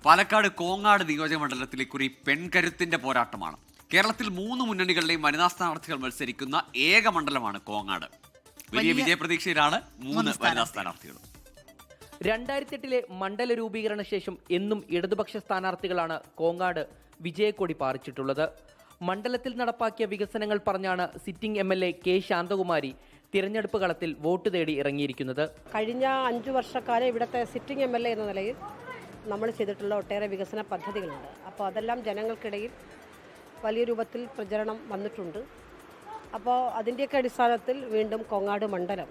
പാലക്കാട് കോങ്ങാട് നിയോജക മണ്ഡലത്തിലെ കുറി പെൺകരുത്തിന്റെ പോരാട്ടമാണ്. കേരളത്തിൽ 3 മുന്നണികളുടെയും വനിതാ സ്ഥാനാർത്ഥികൾ മത്സരിക്കുന്ന ഏക മണ്ഡലമാണ് കോങ്ങാട്. വലിയ വിജയപ്രതീക്ഷയിലാണ് 3 വനിതാ സ്ഥാനാർത്ഥികളും. 2008 മണ്ഡല രൂപീകരണ ശേഷം എന്നും ഇടതുപക്ഷ സ്ഥാനാർത്ഥികളാണ് കോങ്ങാട് വിജയക്കൊടി പാറിച്ചിട്ടുള്ളത്. മണ്ഡലത്തിൽ നടപ്പാക്കിയ വികസനങ്ങൾ പറഞ്ഞാണ് സിറ്റിംഗ് MLA കെ ശാന്തകുമാരി തിരഞ്ഞെടുപ്പ് കളത്തിൽ വോട്ട് തേടി ഇറങ്ങിയിരിക്കുന്നത്. കഴിഞ്ഞ 5 വർഷക്കാലം ഇവിടുത്തെ സിറ്റിംഗ് MLA എന്ന നിലയിൽ നമ്മൾ ചെയ്തിട്ടുള്ള ഒട്ടേറെ വികസന പദ്ധതികളുണ്ട്. അപ്പോൾ അതെല്ലാം ജനങ്ങൾക്കിടയിൽ വലിയ രൂപത്തിൽ പ്രചരണം വന്നിട്ടുണ്ട്. അപ്പോൾ അതിൻ്റെയൊക്കെ അടിസ്ഥാനത്തിൽ വീണ്ടും കോങ്ങാട് മണ്ഡലം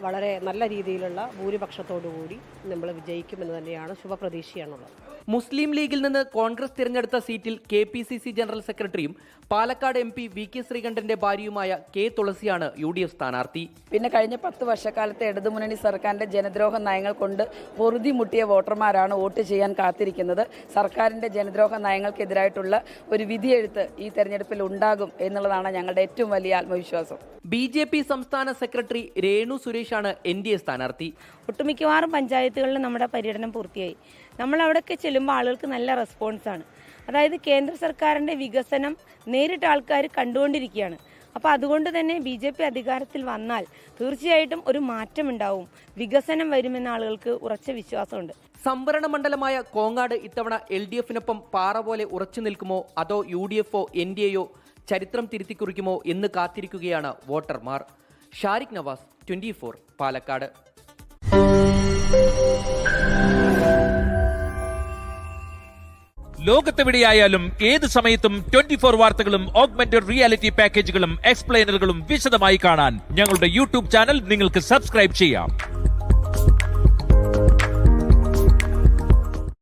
വളരെ നല്ല രീതിയിലുള്ള ഭൂരിപക്ഷത്തോടുകൂടി നമ്മൾ വിജയിക്കുമെന്ന് തന്നെയാണ് ശുഭപ്രതീക്ഷയാണുള്ളത്. മുസ്ലിം ലീഗിൽ നിന്ന് കോൺഗ്രസ് തിരഞ്ഞെടുത്ത സീറ്റിൽ KPCC ജനറൽ സെക്രട്ടറിയും Palakkad MP VK ശ്രീകണ്ഠന്റെ ഭാര്യയുമായ K തുളസിയാണ് UDF സ്ഥാനാർത്ഥി. പിന്നെ കഴിഞ്ഞ 10 വർഷക്കാലത്തെ ഇടതുമുന്നണി സർക്കാരിന്റെ ജനദ്രോഹ നയങ്ങൾ കൊണ്ട് പൊറുതി മുട്ടിയ വോട്ടർമാരാണ് വോട്ട് ചെയ്യാൻ കാത്തിരിക്കുന്നത്. സർക്കാരിന്റെ ജനദ്രോഹ നയങ്ങൾക്കെതിരായിട്ടുള്ള ഒരു വിധിയെഴുത്ത് ഈ തെരഞ്ഞെടുപ്പിൽ ഉണ്ടാകും എന്നുള്ളതാണ് ഞങ്ങളുടെ ഏറ്റവും വലിയ ആത്മവിശ്വാസം. BJP സംസ്ഥാന സെക്രട്ടറി രേണു സുരേഷാണ് NDA സ്ഥാനാർത്ഥി. ഒട്ടുമിക്കവാറും പഞ്ചായത്തുകളിൽ നമ്മുടെ പര്യടനം പൂർത്തിയായി. നമ്മൾ അവിടെയൊക്കെ ചെല്ലുമ്പോൾ ആളുകൾക്ക് നല്ല റെസ്പോൺസാണ്. അതായത് കേന്ദ്ര സർക്കാരിൻ്റെ വികസനം നേരിട്ട് ആൾക്കാർ കണ്ടുകൊണ്ടിരിക്കുകയാണ്. അപ്പോൾ അതുകൊണ്ട് തന്നെ BJP അധികാരത്തിൽ വന്നാൽ തീർച്ചയായിട്ടും ഒരു മാറ്റമുണ്ടാവും, വികസനം വരുമെന്ന ആളുകൾക്ക് ഉറച്ച വിശ്വാസമുണ്ട്. സംവരണ മണ്ഡലമായ കോങ്ങാട് ഇത്തവണ LDFനൊപ്പം പാറ പോലെ ഉറച്ചു നിൽക്കുമോ അതോ UDFോ NDAയോ ചരിത്രം തിരുത്തിക്കുറിക്കുമോ എന്ന് കാത്തിരിക്കുകയാണ് വോട്ടർമാർ. ഷാരിഖ് നവാസ്, 24 പാലക്കാട്. ലോകത്തെവിടെയായാലും ഏത് സമയത്തും 24 വാർത്തകളും ഓഗ്മെന്റഡ് റിയാലിറ്റി പാക്കേജുകളും എക്സ്പ്ലെയിനറുകളും വിശദമായി കാണാൻ ഞങ്ങളുടെ YouTube ചാനൽ നിങ്ങൾക്ക് സബ്സ്ക്രൈബ് ചെയ്യാം.